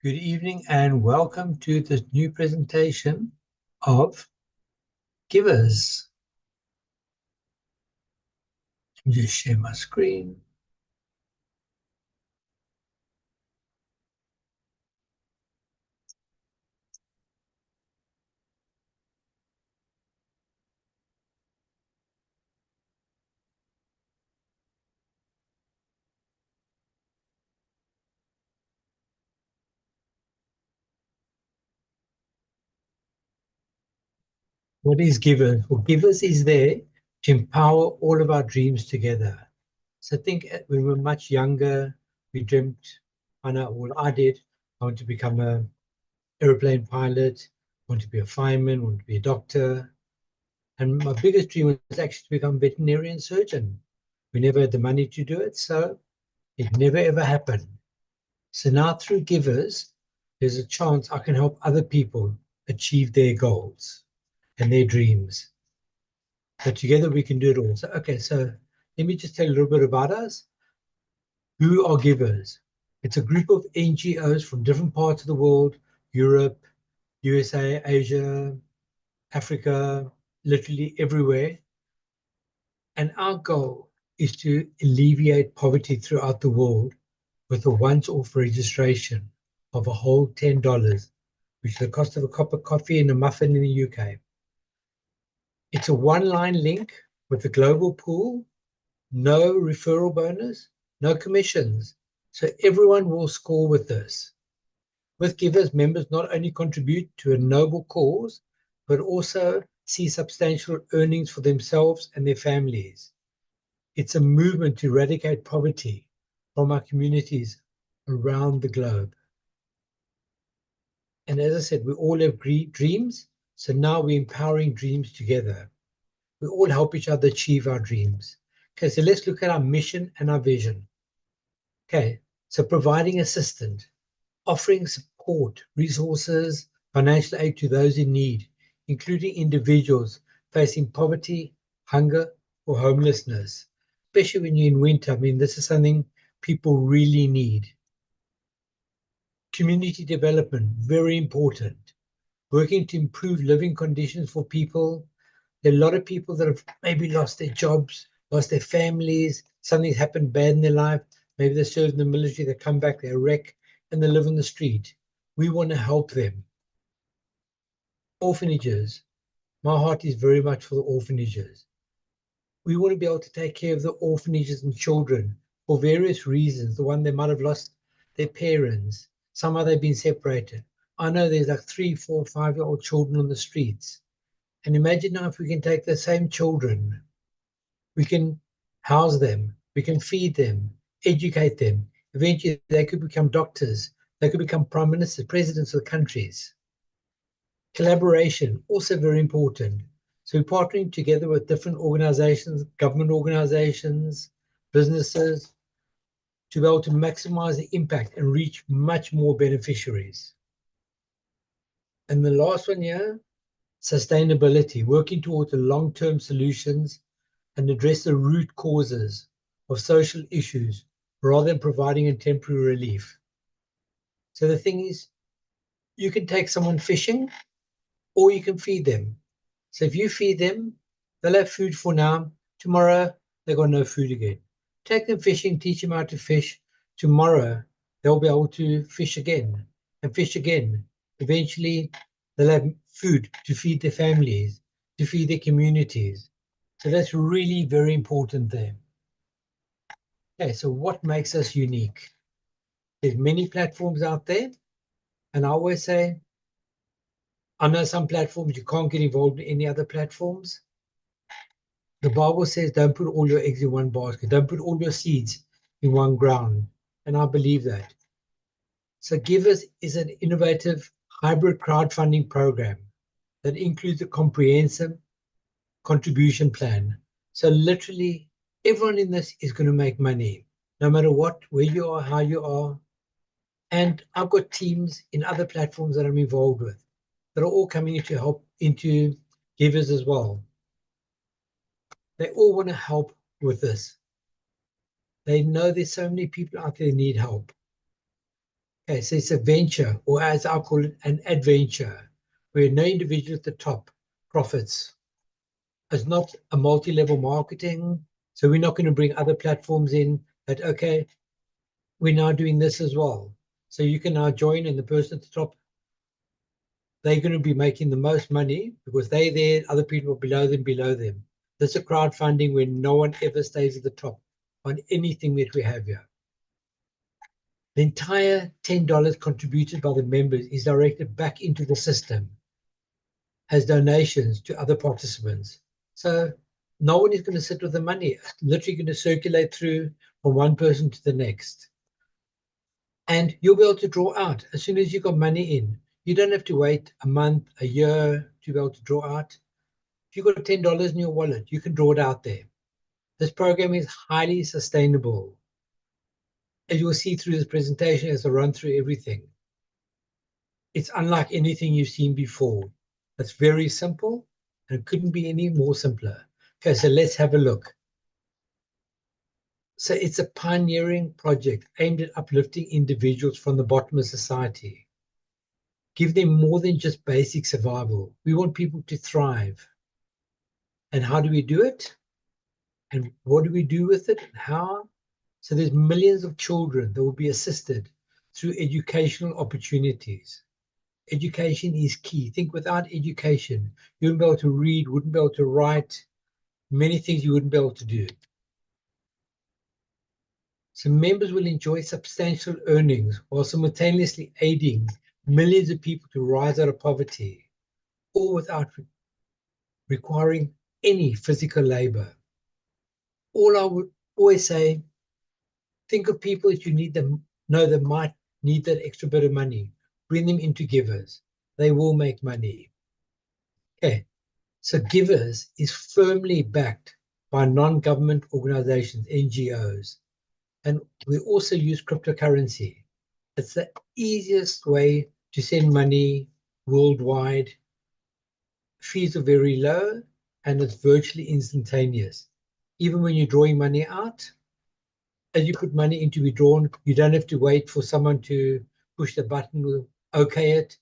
Good evening and welcome to this new presentation of GIVAS. Let me just share my screen. What is GIVAS? Well, GIVAS is there to empower all of our dreams together. So think when we were much younger, we dreamt, I did, I want to become an airplane pilot, I want to be a fireman, I want to be a doctor. And my biggest dream was actually to become a veterinarian surgeon. We never had the money to do it, so it never ever happened. So now through GIVAS, there's a chance I can help other people achieve their goals and their dreams. But together we can do it all. So let me just tell you a little bit about us. Who are GIVAS? It's a group of NGOs from different parts of the world, Europe, USA, Asia, Africa, literally everywhere. And our goal is to alleviate poverty throughout the world with a once-off registration of a whole $10, which is the cost of a cup of coffee and a muffin in the UK. It's a one-line link with a global pool, no referral bonus, no commissions. So everyone will score with this. With GIVAS, members not only contribute to a noble cause, but also see substantial earnings for themselves and their families. It's a movement to eradicate poverty from our communities around the globe. And as I said, we all have dreams. So now we're empowering dreams together. We all help each other achieve our dreams. Okay, so let's look at our mission and our vision. Okay, so providing assistance, offering support, resources, financial aid to those in need, including individuals facing poverty, hunger, or homelessness. Especially when you're in winter, I mean, this is something people really need. Community development, very important. Working to improve living conditions for people. There are a lot of people that have maybe lost their jobs, lost their families, something's happened bad in their life. Maybe they served in the military, they come back, they're a wreck, and they live on the street. We want to help them. Orphanages. My heart is very much for the orphanages. We want to be able to take care of the orphanages and children for various reasons. The one they might have lost their parents, somehow they've been separated. I know there's like 3, 4, 5-year-old children on the streets. And imagine now if we can take the same children, we can house them, we can feed them, educate them. Eventually they could become doctors, they could become prime ministers, presidents of countries. Collaboration, also very important. So we're partnering together with different organizations, government organizations, businesses, to be able to maximize the impact and reach much more beneficiaries. And the last one here, sustainability, working towards the long-term solutions and address the root causes of social issues rather than providing a temporary relief. So the thing is, you can take someone fishing or you can feed them. So if you feed them, they'll have food for now. Tomorrow, they've got no food again. Take them fishing, teach them how to fish. Tomorrow, they'll be able to fish again and fish again. Eventually, they'll have food to feed their families, to feed their communities. So that's really very important there. Okay, so what makes us unique? There's many platforms out there. And I always say, I know some platforms you can't get involved in any other platforms. The Bible says, don't put all your eggs in one basket. Don't put all your seeds in one ground. And I believe that. So GIVAS is an innovative hybrid crowdfunding program that includes a comprehensive contribution plan. So literally everyone in this is going to make money, no matter what, where you are, how you are. And I've got teams in other platforms that I'm involved with that are all coming in to help into GIVAS as well. They all want to help with this. They know there's so many people out there that need help. Okay, so it's a venture, or as I call it, an adventure, where no individual at the top profits. It's not a multi-level marketing, so we're not going to bring other platforms in that, okay, we're now doing this as well. So you can now join, and the person at the top, they're going to be making the most money because they're there, other people below them. This is a crowdfunding where no one ever stays at the top on anything that we have here. The entire $10 contributed by the members is directed back into the system as donations to other participants. So no one is going to sit with the money. It's literally going to circulate through from one person to the next. And you'll be able to draw out as soon as you got money in. You don't have to wait a month, a year to be able to draw out. If you've got $10 in your wallet, you can draw it out there. This program is highly sustainable. As you will see through this presentation, as I run through everything, it's unlike anything you've seen before. It's very simple, and it couldn't be any more simpler. Okay, so let's have a look. So it's a pioneering project aimed at uplifting individuals from the bottom of society. Give them more than just basic survival. We want people to thrive. And how do we do it? And what do we do with it? And how? So there's millions of children that will be assisted through educational opportunities. Education is key. Think without education, you wouldn't be able to read, wouldn't be able to write, many things you wouldn't be able to do. So members will enjoy substantial earnings while simultaneously aiding millions of people to rise out of poverty, all without requiring any physical labor. All I would always say, think of people that you know that might need that extra bit of money. Bring them into GIVAS. They will make money. Okay, so GIVAS is firmly backed by non-government organizations, NGOs, and we also use cryptocurrency. It's the easiest way to send money worldwide. Fees are very low, and it's virtually instantaneous. Even when you're drawing money out, as you put money in to be drawn, you don't have to wait for someone to push the button or okay it.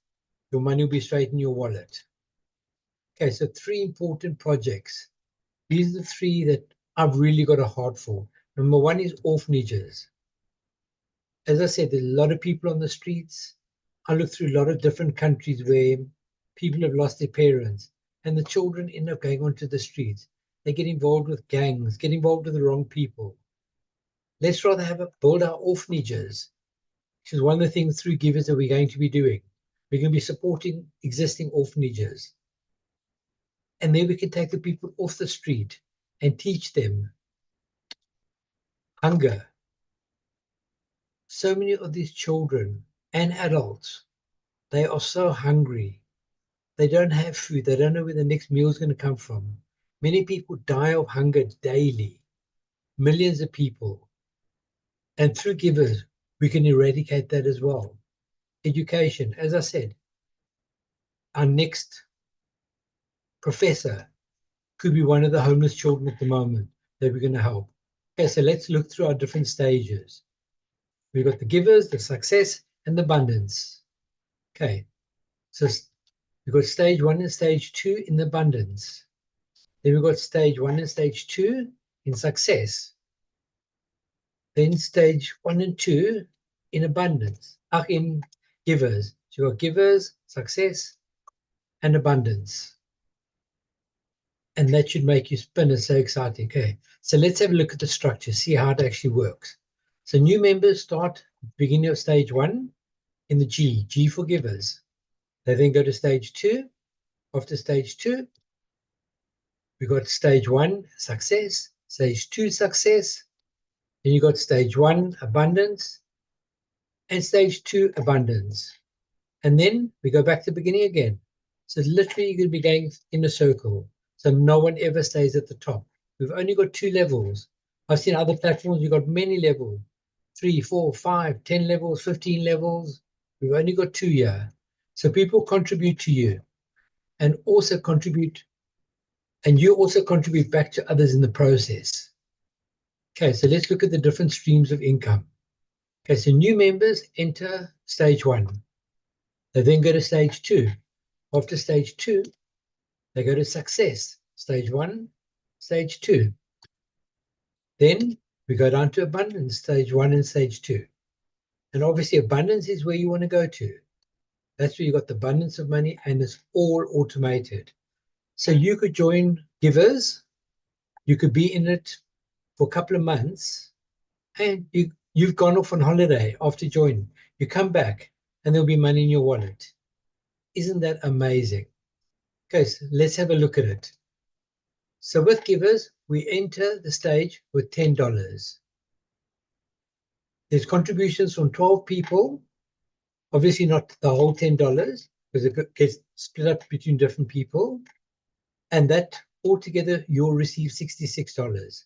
Your money will be straight in your wallet. Okay, so 3 important projects. These are the 3 that I've really got a heart for. Number 1 is orphanages. As I said, there's a lot of people on the streets. I look through a lot of different countries where people have lost their parents, and the children end up going onto the streets. They get involved with gangs, get involved with the wrong people. Let's rather build our orphanages, which is one of the things through GIVAS that we're going to be doing. We're going to be supporting existing orphanages. And then we can take the people off the street and teach them hunger. So many of these children and adults, they are so hungry. They don't have food. They don't know where the next meal is going to come from. Many people die of hunger daily, millions of people. And through GIVAS, we can eradicate that as well. Education, as I said, our next professor could be one of the homeless children at the moment that we're going to help. Okay, so let's look through our different stages. We've got the givers, the success, and the abundance. Okay, so we've got stage 1 and stage 2 in the abundance. Then we've got stage 1 and stage 2 in success. Then stage 1 and 2 in abundance, in givers. So you've got givers, success, and abundance. And that should make you spin. It's so exciting. Okay, so let's have a look at the structure, see how it actually works. So new members start beginning of stage 1 in the G for givers. They then go to stage 2. After stage 2, we got stage 1, success, stage 2, success. Then you got stage 1, abundance, and stage 2, abundance. And then we go back to the beginning again. So literally you're going to be going in a circle. So no one ever stays at the top. We've only got 2 levels. I've seen other platforms, you've got many levels, 3, 4, 5, 10 levels, 15 levels. We've only got 2 here. So people contribute to you and also contribute, and you also contribute back to others in the process. Okay, so let's look at the different streams of income. Okay, so new members enter stage 1. They then go to stage 2. After stage 2, they go to success. Stage 1, stage 2. Then we go down to abundance, stage 1 and stage 2. And obviously abundance is where you want to go to. That's where you got the abundance of money, and it's all automated. So you could join GIVAS, you could be in it for a couple of months, and you've gone off on holiday after joining. You come back and there'll be money in your wallet. Isn't that amazing? Okay, so let's have a look at it. So with GIVAS, we enter the stage with $10. There's contributions from 12 people, obviously not the whole $10, because it gets split up between different people. And that altogether, you'll receive $66.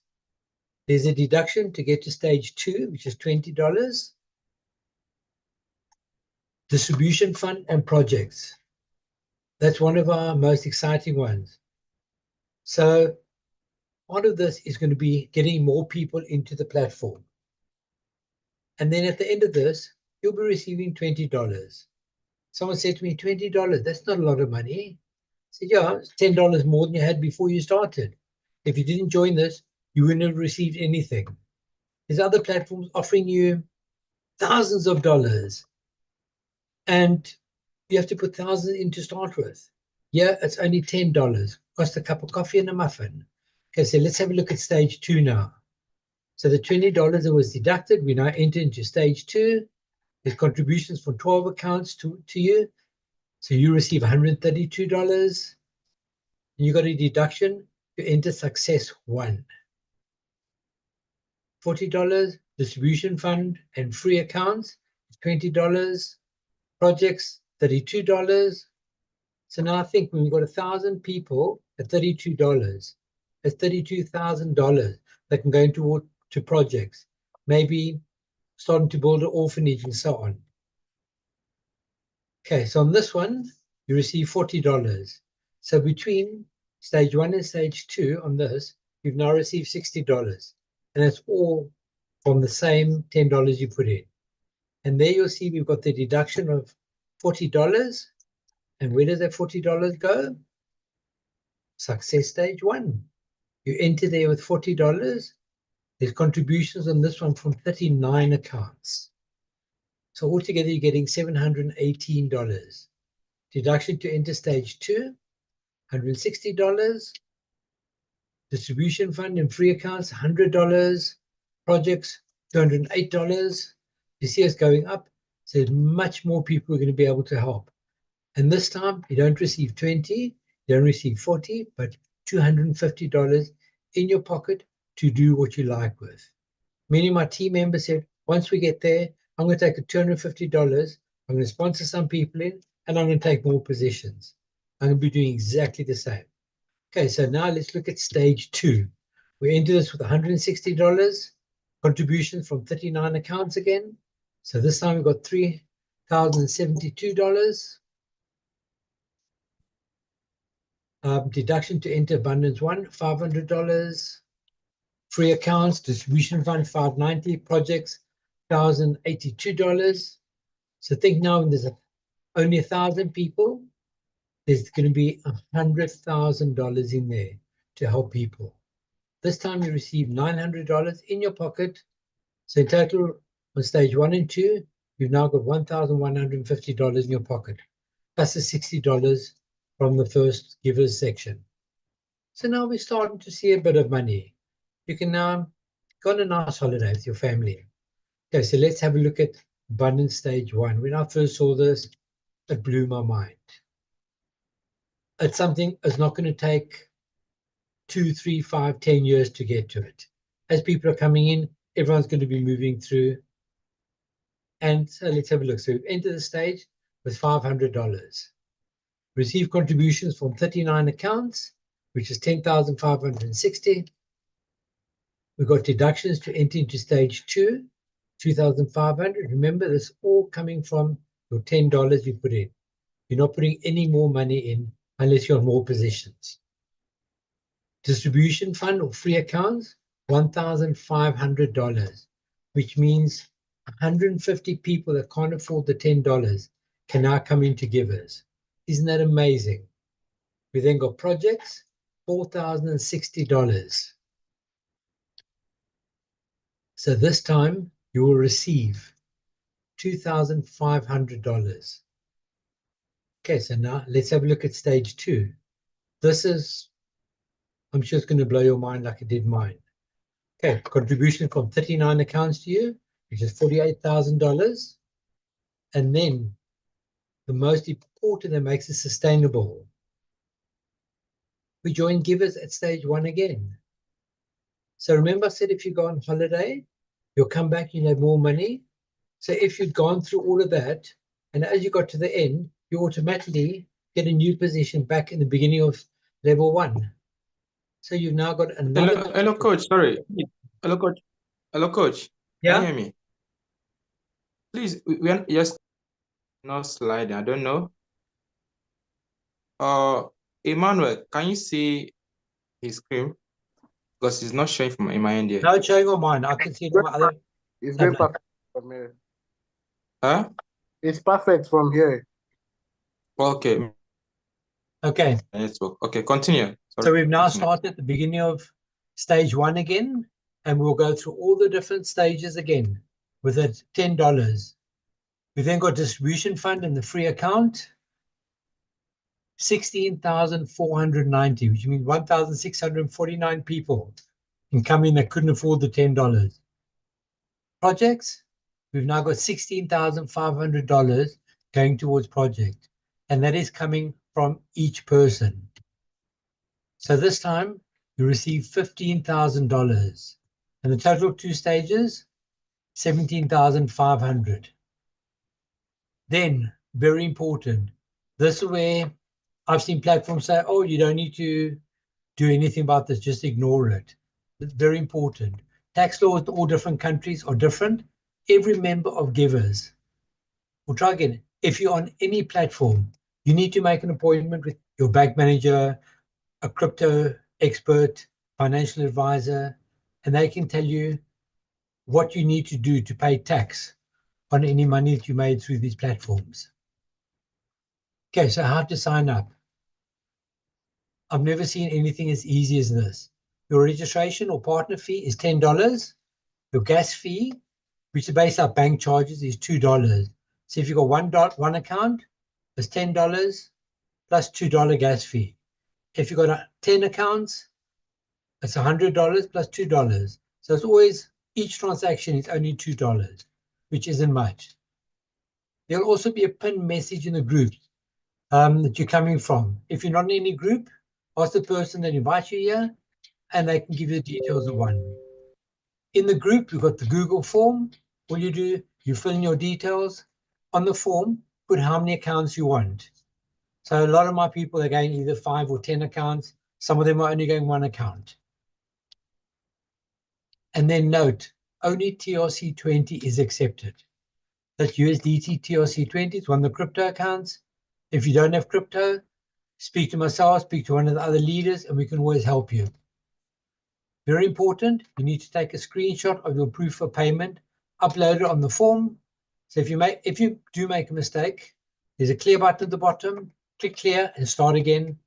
There's a deduction to get to stage 2, which is $20. Distribution fund and projects. That's one of our most exciting ones. So part of this is going to be getting more people into the platform. And then at the end of this, you'll be receiving $20. Someone said to me, $20, that's not a lot of money. I said, yeah, it's $10 more than you had before you started. If you didn't join this, you wouldn't have received anything. There's other platforms offering you thousands of dollars, and you have to put thousands in to start with. Yeah, it's only $10. Cost a cup of coffee and a muffin. Okay, so let's have a look at stage 2 now. So the $20 that was deducted, we now enter into stage 2. There's contributions from 12 accounts to you. So you receive $132. And you got a deduction to enter success 1. $40 distribution fund and free accounts, $20. Projects, $32. So now I think when we've got 1,000 people at $32, that's $32,000 that can go into projects, maybe starting to build an orphanage and so on. Okay, so on this one, you receive $40. So between stage 1 and stage 2 on this, you've now received $60. And that's all from the same $10 you put in. And there you'll see we've got the deduction of $40. And where does that $40 go? Success stage 1. You enter there with $40. There's contributions on this one from 39 accounts. So altogether, you're getting $718. Deduction to enter stage 2, $160. Distribution fund and free accounts, $100. Projects, $208. You see us going up. So there's much more people who are going to be able to help. And this time, you don't receive 20, you don't receive 40, but $250 in your pocket to do what you like with. Many of my team members said, once we get there, I'm going to take the $250, I'm going to sponsor some people in, and I'm going to take more positions. I'm going to be doing exactly the same. Okay, so now let's look at stage 2. We enter this with $160, contributions from 39 accounts again. So this time we've got $3,072. Deduction to enter abundance 1, $500. Free accounts, distribution fund, $590. Projects, $1,082. So think now when there's only 1,000 people, there's going to be $100,000 in there to help people. This time you receive $900 in your pocket. So in total, on stage 1 and 2, you've now got $1,150 in your pocket, plus the $60 from the first GIVAS section. So now we're starting to see a bit of money. You can now go on a nice holiday with your family. Okay, so let's have a look at abundance stage 1. When I first saw this, it blew my mind. It's something that's not going to take 2, 3, 5, 10 years to get to it. As people are coming in, everyone's going to be moving through. And so let's have a look. So we've entered the stage with $500. Receive contributions from 39 accounts, which is $10,560. We've got deductions to enter into stage 2, $2,500. Remember, this is all coming from your $10 you put in. You're not putting any more money in unless you're on more positions. Distribution fund or free accounts, $1,500, which means 150 people that can't afford the $10 can now come into GIVAS. Isn't that amazing? We then got projects, $4,060. So this time you will receive $2,500. Okay, so now let's have a look at stage 2. This is, I'm sure it's going to blow your mind like it did mine. Okay, contribution from 39 accounts to you, which is $48,000. And then the most important that makes it sustainable, we join GIVAS at stage 1 again. So remember I said if you go on holiday, you'll come back, you'll have more money. So if you'd gone through all of that, and as you got to the end, you automatically get a new position back in the beginning of level 1. So you've now got another. Hello, coach. Sorry. Hello, coach. Hello, coach. Yeah. Can you hear me? Please, we are just not sliding. I don't know. Emmanuel, can you see his screen? Because it's not showing from in my end here. No, it's showing on mine. I can see it on my other. It's very perfect from here. Huh? It's perfect from here. Okay. Okay. Network. Okay, continue. Sorry. So we've now started at the beginning of stage 1 again, and we'll go through all the different stages again with it $10. We then got distribution fund in the free account, 16,490, which means 1,649 people can come in that couldn't afford the $10. Projects, we've now got $16,500 going towards project, and that is coming from each person. So this time you receive $15,000, and the total of 2 stages, 17,500. Then, very important, this is where I've seen platforms say, oh, you don't need to do anything about this, just ignore it. It's very important. Tax laws in all different countries are different. Every member of GIVAS, we'll try again, if you're on any platform, you need to make an appointment with your bank manager, a crypto expert, financial advisor, and they can tell you what you need to do to pay tax on any money that you made through these platforms. Okay, so how to sign up? I've never seen anything as easy as this. Your registration or partner fee is $10. Your gas fee, which is based on bank charges, is $2. So if you've got one account, it's $10 plus $2 gas fee. If you've got 10 accounts, it's $100 plus $2. So it's always, each transaction is only $2, which isn't much. There'll also be a pinned message in the group that you're coming from. If you're not in any group, ask the person that invites you here, and they can give you the details of one. In the group, you've got the Google form. All you do, you fill in your details. On the form, put how many accounts you want. So a lot of my people are going either 5 or 10 accounts. Some of them are only going 1 account. And then note, only TRC20 is accepted. That's USDT TRC20, it's one of the crypto accounts. If you don't have crypto, speak to myself, speak to one of the other leaders, and we can always help you. Very important, you need to take a screenshot of your proof of payment, upload it on the form. So if you do make a mistake, there's a clear button at the bottom, click clear and start again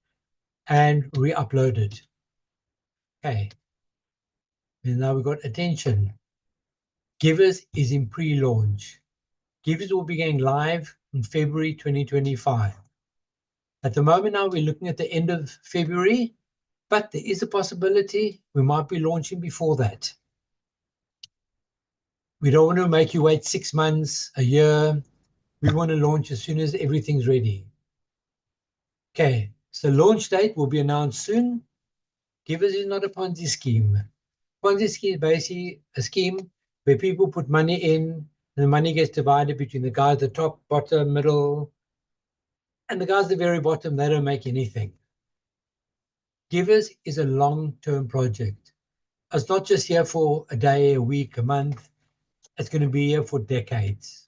and re-upload it. Okay. And now we've got attention. GIVAS is in pre-launch. GIVAS will be going live in February 2025. At the moment now, we're looking at the end of February, but there is a possibility we might be launching before that. We don't want to make you wait 6 months, a year. We want to launch as soon as everything's ready. Okay, so launch date will be announced soon. GIVAS is not a Ponzi scheme. Ponzi scheme is basically a scheme where people put money in and the money gets divided between the guys at the top, bottom, middle, and the guys at the very bottom, they don't make anything. GIVAS is a long-term project. It's not just here for a day, a week, a month. It's going to be here for decades.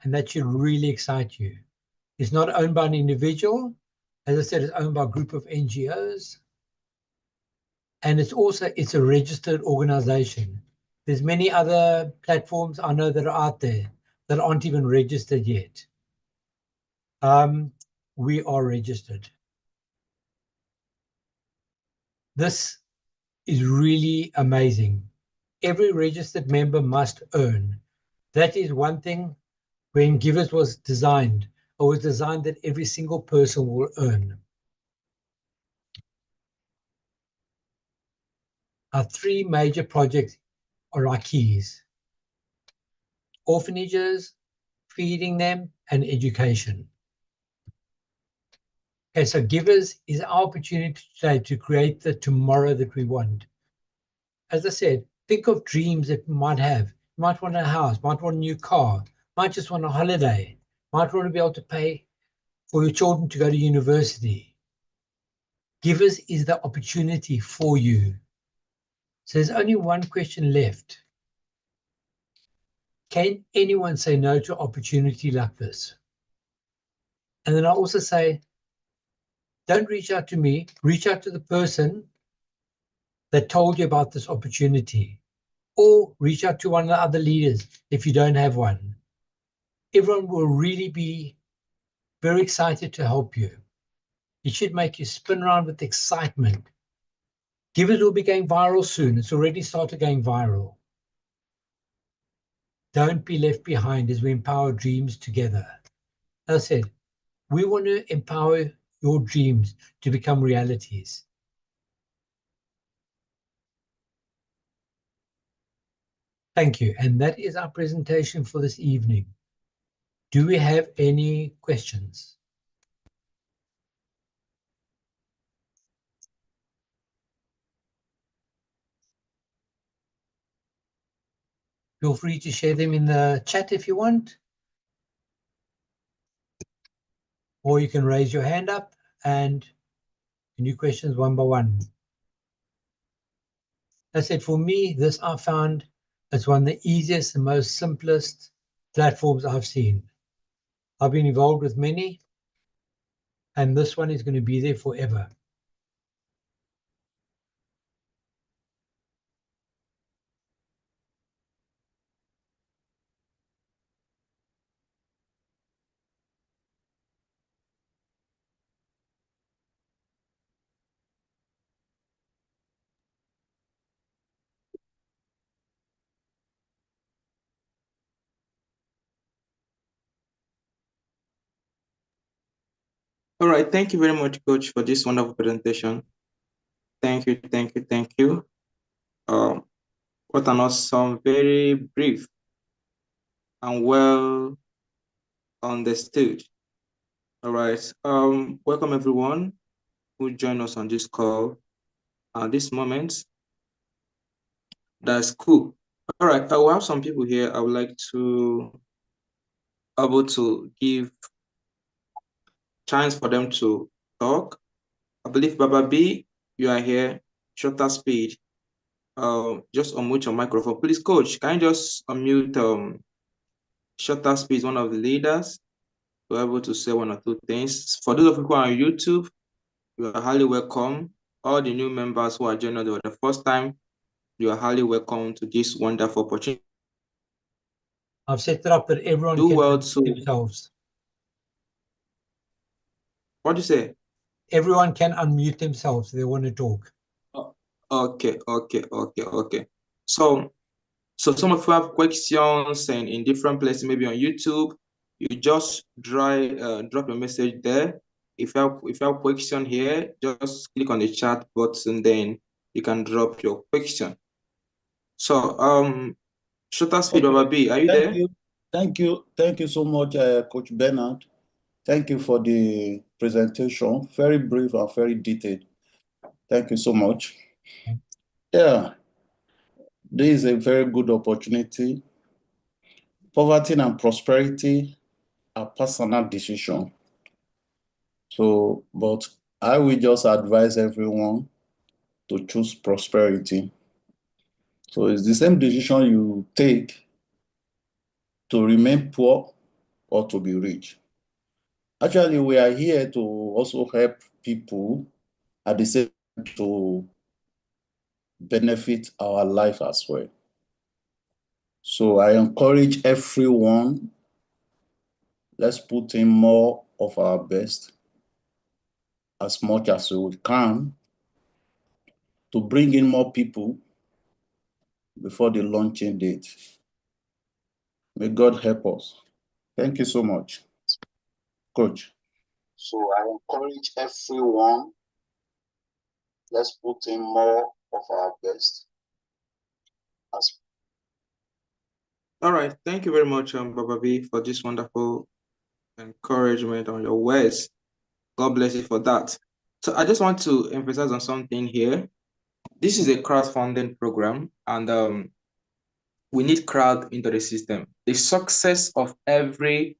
And that should really excite you. It's not owned by an individual. As I said, it's owned by a group of NGOs. And it's a registered organization. There's many other platforms I know that are out there that aren't even registered yet. We are registered. This is really amazing. Every registered member must earn. That is one thing. When GIVAS was designed, it was designed that every single person will earn. Our three major projects are our keys: orphanages, feeding them, and education. Okay, so GIVAS is our opportunity today to create the tomorrow that we want. As I said, think of dreams that you might have. You might want a house, might want a new car, might just want a holiday, might want to be able to pay for your children to go to university. GIVAS is the opportunity for you. So there's only one question left. Can anyone say no to opportunity like this? And then I also say, don't reach out to me, reach out to the person that told you about this opportunity, or reach out to one of the other leaders if you don't have one. Everyone will really be very excited to help you. It should make you spin around with excitement. GIVAS will be going viral soon. It's already started going viral. Don't be left behind as we empower dreams together. As I said, we want to empower your dreams to become realities. Thank you. And that is our presentation for this evening. Do we have any questions? Feel free to share them in the chat if you want. Or you can raise your hand up and do questions one by one. As I said, for me, this I found as one of the easiest and most simplest platforms I've seen. I've been involved with many, and this one is going to be there forever. All right, thank you very much, Coach, for this wonderful presentation. Thank you, thank you, thank you. What an awesome, very brief and well understood. All right, welcome everyone who joined us on this call at this moment. That's cool. All right, I will have some people here. I would like to able to give chance for them to talk. I believe Baba B, you are here. Shorter speed. Just unmute your microphone, please. Coach, can you just unmute Shorter Speed, one of the leaders, to be able to say one or two things. For those of you who are on YouTube, you are highly welcome. All the new members who are joining us for the first time, you are highly welcome to this wonderful opportunity. I've set it up that everyone Do can well unmute to themselves. What do you say? Everyone can unmute themselves if they want to talk. Okay. So some of you have questions and in different places, maybe on YouTube, you just drop a message there. If you have question here, just click on the chat button, then you can drop your question. So Shorter Speed, Okay. Baba B, are you there? Thank you so much, Coach Bernard. Thank you for the presentation. Very brief and very detailed. Thank you so much. Yeah, this is a very good opportunity. Poverty and prosperity are personal decisions. So, but I will just advise everyone to choose prosperity. So it's the same decision you take to remain poor or to be rich. Actually, we are here to also help people at the same time to benefit our life as well. So I encourage everyone, let's put in more of our best as much as we can to bring in more people before the launching date. May God help us. Thank you so much, Coach. So I encourage everyone, let's put in more of our best. All right. Thank you very much, Baba B, for this wonderful encouragement on your words. God bless you for that. So I just want to emphasize on something here. This is a crowdfunding program, and we need crowd into the system. The success of every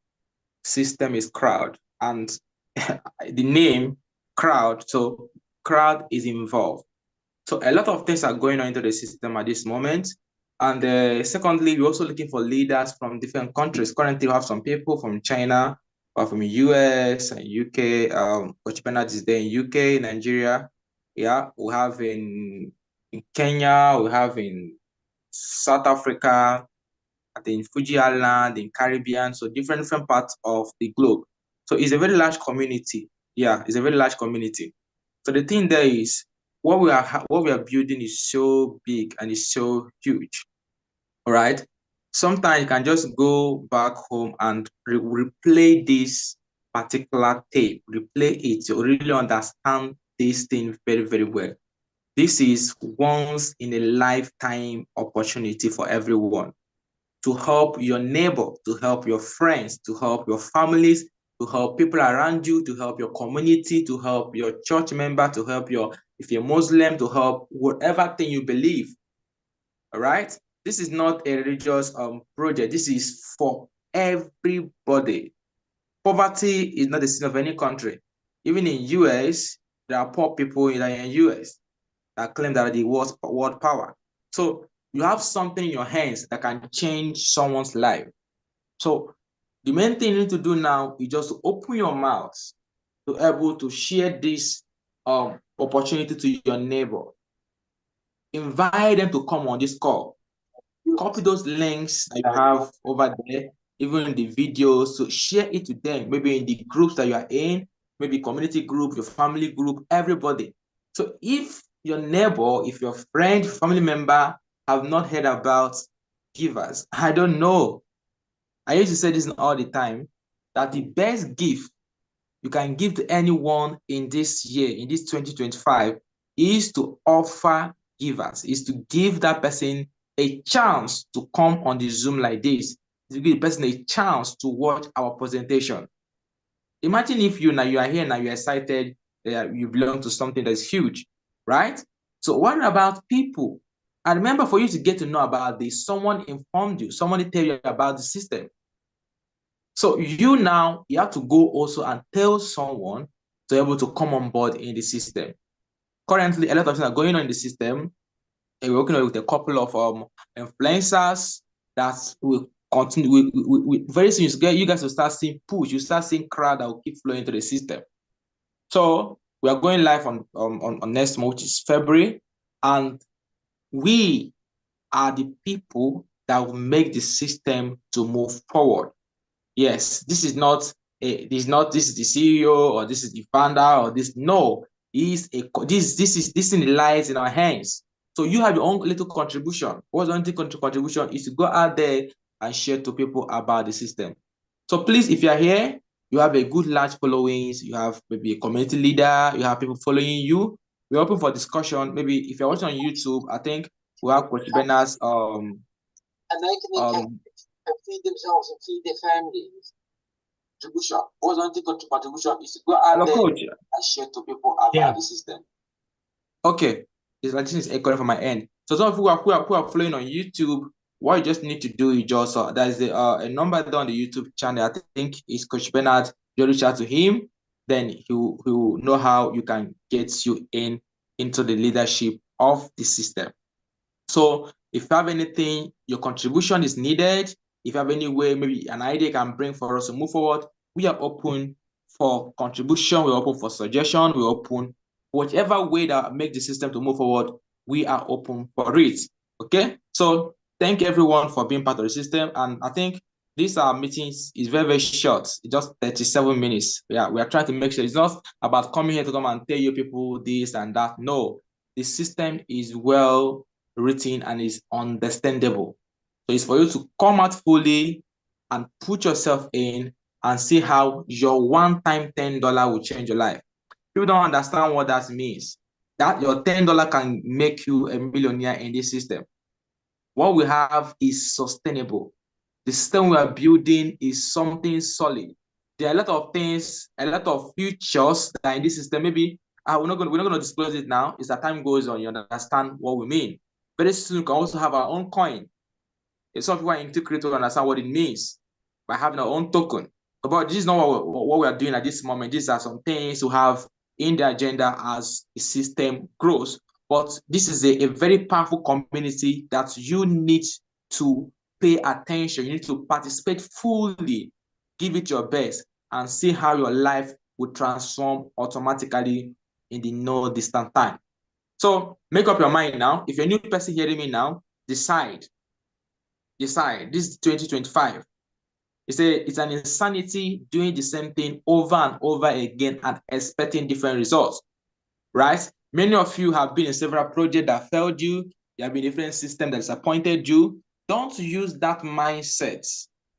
system is crowd, and the name crowd, so crowd is involved. So a lot of things are going on into the system at this moment. And secondly, we're also looking for leaders from different countries. Currently, we have some people from China, or from US and UK. Coach Bernard is there in UK, Nigeria. Yeah, we have in Kenya, we have in South Africa, in Fuji Island, in Caribbean, so different parts of the globe. So it's a very large community. Yeah, it's a very large community. So the thing there is, what we are building is so big and it's so huge. All right. Sometimes you can just go back home and replay this particular tape, replay it to really understand this thing very, very well. This is once in a lifetime opportunity for everyone to help your neighbor, to help your friends, to help your families, to help people around you, to help your community, to help your church member, to help if you're Muslim, to help whatever thing you believe. All right? This is not a religious project. This is for everybody. Poverty is not the sin of any country. Even in US, there are poor people in US that claim that are the world power. So you have something in your hands that can change someone's life. So the main thing you need to do now is just to open your mouth to be able to share this opportunity to your neighbor. Invite them to come on this call. Copy those links that you have over there, even the videos, so share it to them, maybe in the groups that you are in, maybe community group, your family group, everybody. So if your neighbor, if your friend, family member have not heard about GIVAS, I don't know. I used to say this all the time, that the best gift you can give to anyone in this year, in this 2025, is to offer GIVAS, is to give that person a chance to come on the Zoom like this, to give the person a chance to watch our presentation. Imagine if you are here now, you're excited, you belong to something that's huge, right? So what about people? And remember, for you to get to know about this, someone informed you, someone tell you about the system. So you have to go also and tell someone to be able to come on board in the system. Currently, a lot of things are going on in the system. And we're working with a couple of influencers that will continue. Very soon, you guys will start seeing push. You start seeing crowd that will keep flowing into the system. So we are going live on next month, which is February, and we are the people that will make the system to move forward. Yes, this is the CEO or this is the founder or this. No, this thing lies in our hands. So you have your own little contribution. What's your own contribution is to go out there and share to people about the system. So please, if you are here, you have a good large followings, you have maybe a community leader, you have people following you. We're open for discussion. Maybe if you're watching on YouTube, I think we have Coach Bernard's and they can feed themselves and feed their families. Contribution. What's one contribution is to go out there and share to people about the system. Okay, this is echoing from my end. So some of you who are following on YouTube, what you just need to do is just there's a number there on the YouTube channel. I think is Coach Bernard. You reach out to him, then he will know how you can get you into the leadership of the system. So if you have anything, your contribution is needed. If you have any way, maybe an idea can bring for us to move forward, we are open for contribution. We're open for suggestion. We're open whichever way that make the system to move forward. We are open for it. Okay. So thank everyone for being part of the system. And I think these meetings is very, very short. It's just 37 minutes. We are trying to make sure it's not about coming here to come and tell you people this and that. No, the system is well written and is understandable. So it's for you to come out fully and put yourself in and see how your one-time $10 will change your life. People don't understand what that means. That your $10 can make you a millionaire in this system. What we have is sustainable. The system we are building is something solid. There are a lot of things, a lot of futures that are in this system. Maybe we're not going to disclose it now. As time goes on, you understand what we mean. Very soon, we can also have our own coin. If some people are into crypto, understand what it means by having our own token. But this is not what we are doing at this moment. These are some things to have in the agenda as the system grows. But this is a very powerful community that you need to pay attention. You need to participate fully, give it your best, and see how your life will transform automatically in the no distant time. So make up your mind now. If you're a new person hearing me now, decide. This is 2025. It's an insanity doing the same thing over and over again and expecting different results, right? Many of you have been in several projects that failed you. There have been different systems that disappointed you. Don't use that mindset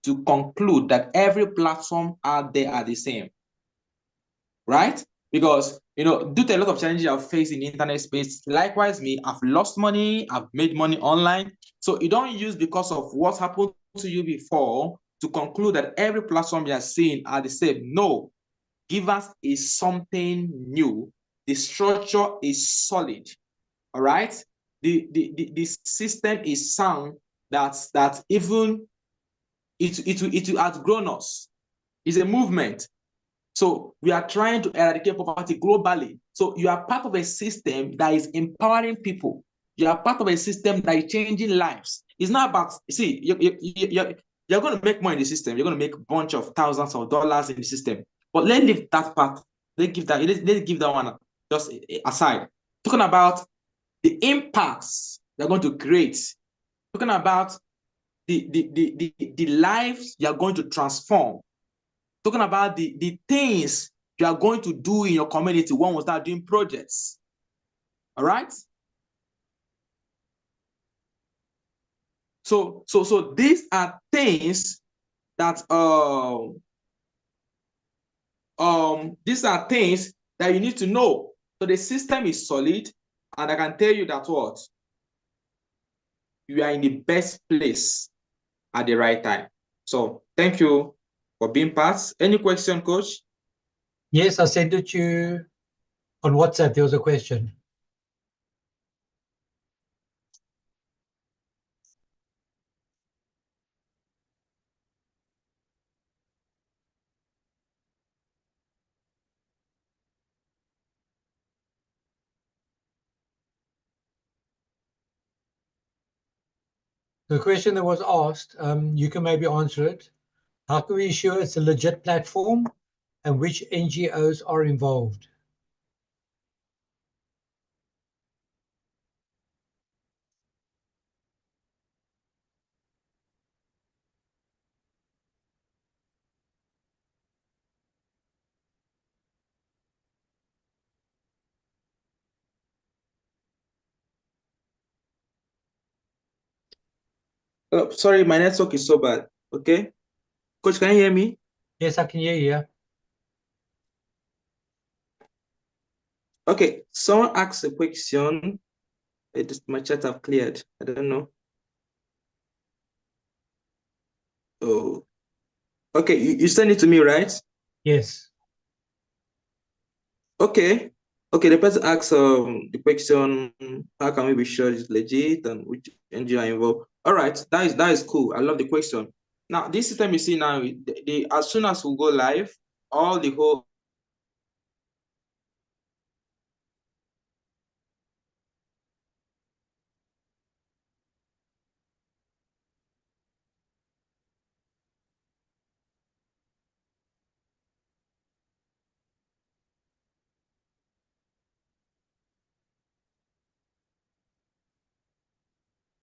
to conclude that every platform out there are the same, right? Because, due to a lot of challenges I've faced in the internet space, likewise me, I've lost money, I've made money online. So you don't use because of what happened to you before to conclude that every platform you are seeing are the same. No, GIVAS is something new. The structure is solid, all right? The system is sound that even it will outgrown us. It's a movement. So we are trying to eradicate poverty globally. So you are part of a system that is empowering people. You are part of a system that is changing lives. It's not about, see, you're going to make money in the system. You're going to make a bunch of thousands of dollars in the system. But let's leave that part. Let's give that one just aside. Talking about the impacts you're going to create. Talking about the lives you're going to transform. Talking about the things you are going to do in your community when we start doing projects. All right? So these are things that these are things that you need to know. So the system is solid, and I can tell you that what? You are in the best place at the right time. So thank you for being part. Any question, Coach? Yes, I sent it to you on WhatsApp. There was a question. The question that was asked, you can maybe answer it. How can we ensure it's a legit platform and which NGOs are involved? Oh, sorry, my network is so bad. Okay. Coach, can you hear me? Yes, I can hear you. Okay, someone asked a question. My chat have cleared. I don't know. Oh, okay. You send it to me, right? Yes. Okay. Okay. The person asks the question: how can we be sure it's legit and which NGO are involved? All right, that is cool. I love the question. Now, this system you see now, as soon as we go live, all the whole